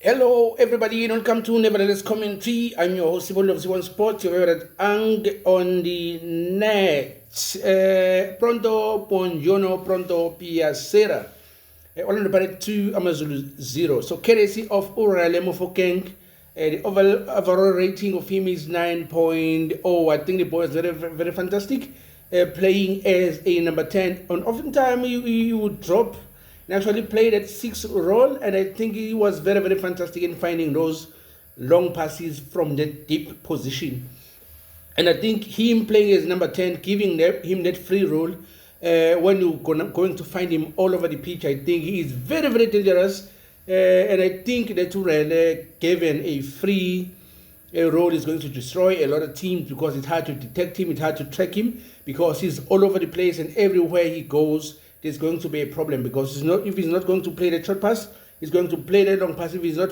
Hello, everybody, and welcome to Nevertheless Commentary. I'm your host, Sibon of Sibon Sports, your favorite ang on the net. Pronto, buongiorno, pronto, piacere. All in the 2, Amazulu 0. So, courtesy of Rele Mofokeng, the overall rating of him is 9.0. I think the boy is very, very fantastic. Playing as a number 10. And oftentimes, he would drop. He actually played at 6 role, and I think he was very, very fantastic in finding those long passes from that deep position. And I think him playing as number 10, giving him that free role, when you're going to find him all over the pitch, I think he is very, very dangerous. And I think that Rele, given a free role, is going to destroy a lot of teams because it's hard to detect him, it's hard to track him because he's all over the place, and everywhere he goes, there's going to be a problem because if he's not going to play that short pass, he's going to play that long pass. If he's not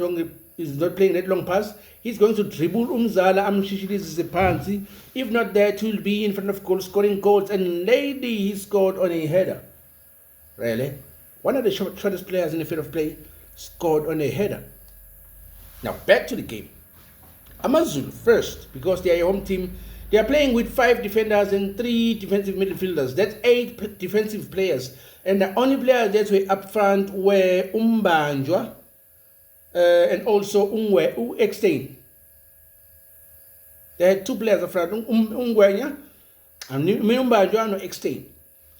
playing that long pass, he's going to dribble Umzala, amshishilizise phansi. If not that, he'll be in front of goal, scoring goals. And lately, he scored on a header. Really? One of the shortest players in the field of play scored on a header. Now, back to the game. Amazulu first, because they are a home team. They are playing with 5 defenders and 3 defensive midfielders. That's 8 defensive players. And the only players that were up front were Umbanjwa and also Extain. They had 2 players up front, Ungwenya and Umbanjwa and Extain.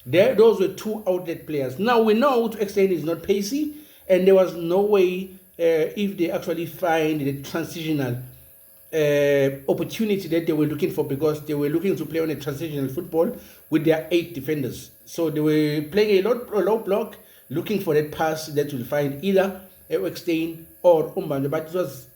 Those were 2 outlet players. Now we know Extain is not pacey, and there was no way if they actually find the transitional opportunity that they were looking for, because they were looking to play on a transitional football with their 8 defenders. So they were playing a low block, looking for that pass that will find either Extain or Umbanda. But it was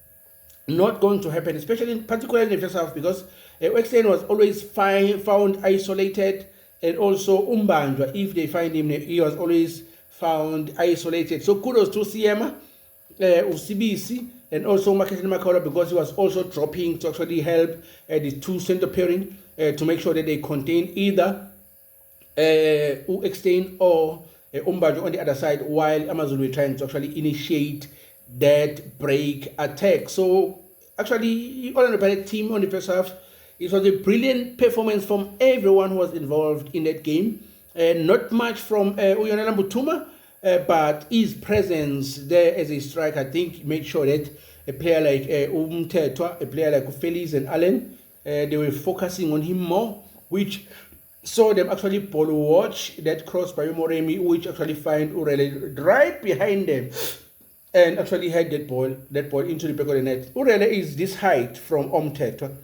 not going to happen, particularly in the first half, because Extain was always found isolated, and also Umbanda, if they find him, he was always found isolated. So kudos to Siema, Usibisi, and also Mofokeng Makora, because he was also dropping to actually help the 2 center pairing to make sure that they contain either Extain or Umbanjwa on the other side, while Amazulu were trying to actually initiate that break attack. So actually, all on the team on the first half, it was a brilliant performance from everyone who was involved in that game. Not much from Uyonela Mutuma, but his presence there as a striker, I think, made sure that a player like Umtetwa, a player like Felix and Allen, they were focusing on him more, which saw them actually ball watch that cross by Moremi, which actually find Rele right behind them, and actually had that ball into the back of the net. Rele is this height from Umtetwa,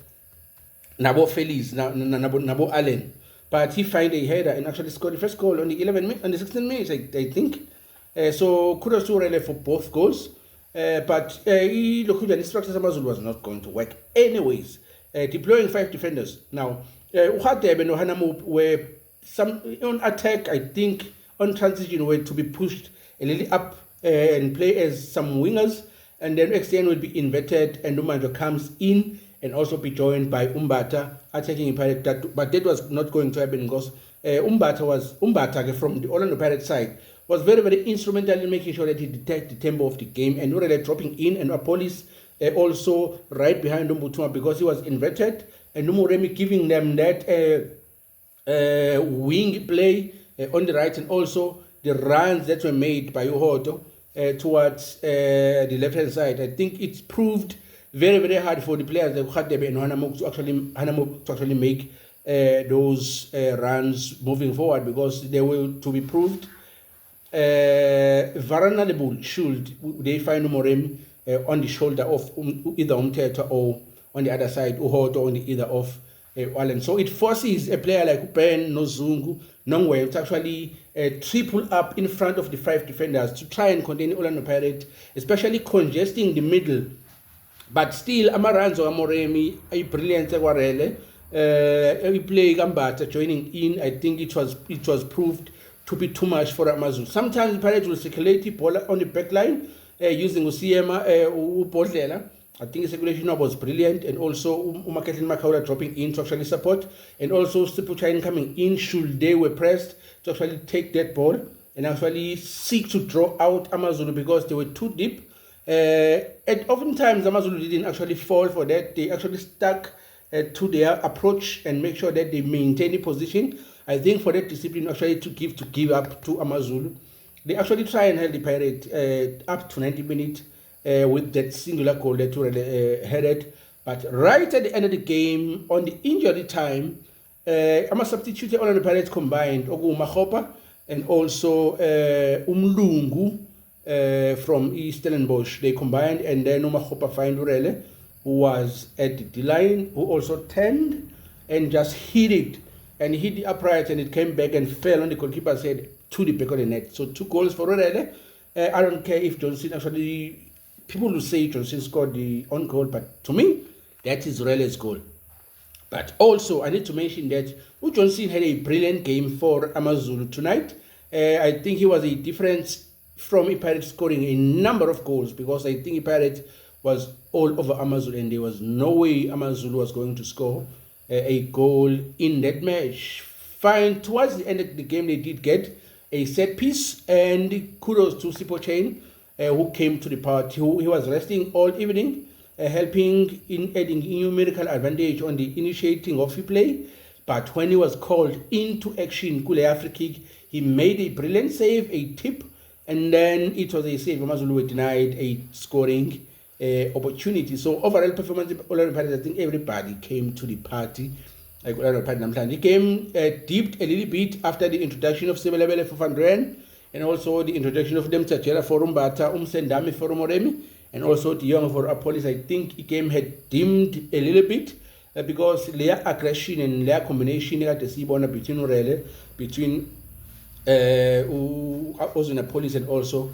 Nabo Felix, Nabo Allen. But he found a header and actually scored the first goal on the 16 minutes, I think. So kudos to Rele for both goals. But the structure Amazulu was not going to work anyways. Deploying 5 defenders. Now, Uhadebe and Ohanamu were some on attack, I think, on transition, were to be pushed a little up and play as some wingers. And then Extain will be inverted, and Umbanjwa comes in and also be joined by Umbata attacking in Pirate. But that was not going to happen because Umbata from the Orlando Pirates side was very, very instrumental in making sure that he detected the tempo of the game, and Rele dropping in, and Apolis also right behind Umbutuma because he was inverted, and Numuremi giving them that wing play on the right, and also the runs that were made by Uhoto towards the left-hand side. I think it's proved very, very hard for the players like Khadebe and Hanamuk to actually make those runs moving forward, because they were to be proved. Varanalebul should they find Moremi on the shoulder of either Umteta or on the other side Uhoto on the either of Allen. So it forces a player like Ben Nozungu Nongwe to actually triple up in front of the 5 defenders to try and contain Orlando Pirates, especially congesting the middle. But still, Amaranzo Amoremi, a brilliant Rele, he played Gambata joining in. I think it was proved to be too much for Amazulu. Sometimes the Pirates will circulate the ball on the back line using Usiema Upodlela. I think the circulation was brilliant, and also Mofokeng Makora dropping in to actually support, and also Sipuchain coming in should they were pressed to actually take that ball and actually seek to draw out Amazulu because they were too deep. And oftentimes Amazulu didn't actually fall for that. They actually stuck to their approach and make sure that they maintain the position. I think for that discipline actually to give up to Amazulu, they actually try and hold the Pirate up to 90 minutes with that singular goal that Rele headed. But right at the end of the game, on the injury time, I'm a substitute on the Pirates combined, Ogu Mahopa and also Umlungu from Stellenbosch. They combined, and then Mahopa find Rele, who was at the line, who also turned and just hit it, and hit the upright, and it came back and fell on the goalkeeper's head to the back of the net. So 2 goals for Rele. I don't care if Johnson actually, people will say Johnson scored the on goal, but to me, that is Rele's goal. But also, I need to mention that Johnson had a brilliant game for Amazulu tonight. I think he was a difference from Pirates scoring a number of goals, because I think Pirates was all over Amazulu, and there was no way Amazulu was going to score a goal in that match. Fine, towards the end of the game, they did get a set piece, and kudos to Sipo Chain, who came to the party. He was resting all evening, helping in adding numerical advantage on the initiating of the play. But when he was called into action, Kule free kick, he made a brilliant save, a tip, and then it was a save. Amazulu were denied a scoring opportunity. So overall performance, I think everybody came to the party. The game dipped a little bit after the introduction of Sebelebele for Fandren, and also the introduction of them Tachera for Umbata, Sendami for Moremi, and also the young for Apolis. I think the game had dimmed a little bit because their aggression and their combination at the Sibona between Rele, between Apolis, and also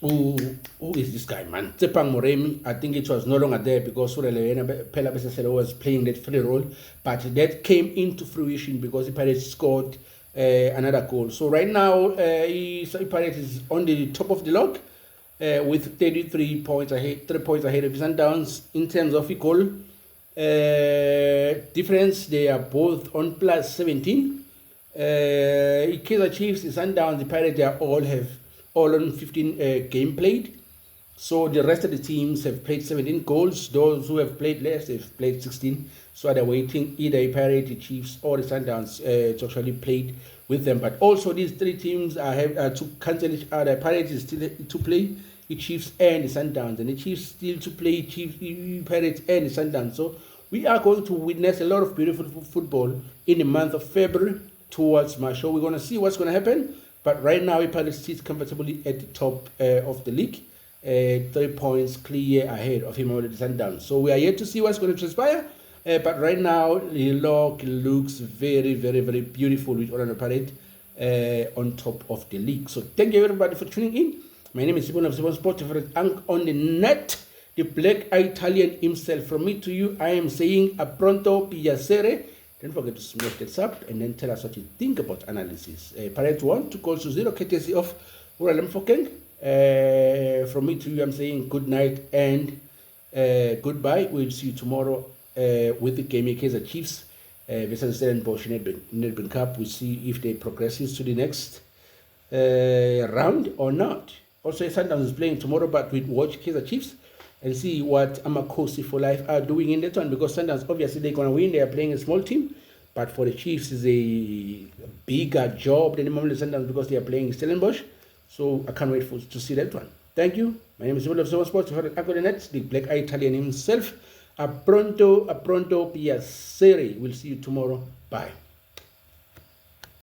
who is this guy, man? Tsepang Moremi. I think it was no longer there because Rele Pela Beseselo was playing that free role, but that came into fruition because the Pirates scored another goal. So right now, Pirates is on the top of the log with 33 points ahead, 3 points ahead of Sundowns. In terms of the goal difference, they are both on plus 17. Kaizer Chiefs, the Sundowns, the Pirates, they are all on 15 game played. So the rest of the teams have played 17 goals. Those who have played less, they've played 16. So they're waiting either a Pirate, the Chiefs, or the Sundowns to actually play with them. But also these 3 teams have to cancel each other. Pirates is still to play the Chiefs and the Sundowns, and the Chiefs still to play Pirates and the Sundowns. So we are going to witness a lot of beautiful football in the month of February towards March. So we're going to see what's going to happen. But right now, Pirates sits comfortably at the top of the league, 3 points clear ahead of him already Sundowns. So we are yet to see what's going to transpire. But right now, the log looks very, very, very beautiful with Orlando Pirates on top of the league. So thank you everybody for tuning in. My name is Sibon of Sibon Sport, favorite Ank on the net, the black Italian himself. From me to you, I am saying a pronto piacere. Don't forget to smash that up and then tell us what you think about analysis. Pirates 1, 2 goals to 0, courtesy of Rele Mofokeng. From me to you, I'm saying good night and goodbye. We'll see you tomorrow with the game Kaizer Chiefs versus Stellenbosch Nedbank Cup. We'll see if they progresses to the next round or not. Also, Sundowns is playing tomorrow, but we'll watch Kaizer Chiefs and see what Amakosi for Life are doing in that one, because Sundowns, obviously, they're going to win. They are playing a small team, but for the Chiefs, is a bigger job than the moment Sundowns because they are playing Stellenbosch. So I can't wait to see that one. Thank you. My name is Will of Summer Sports. You heard it, the Nets, the black Italian himself. A pronto piacere. We'll see you tomorrow. Bye.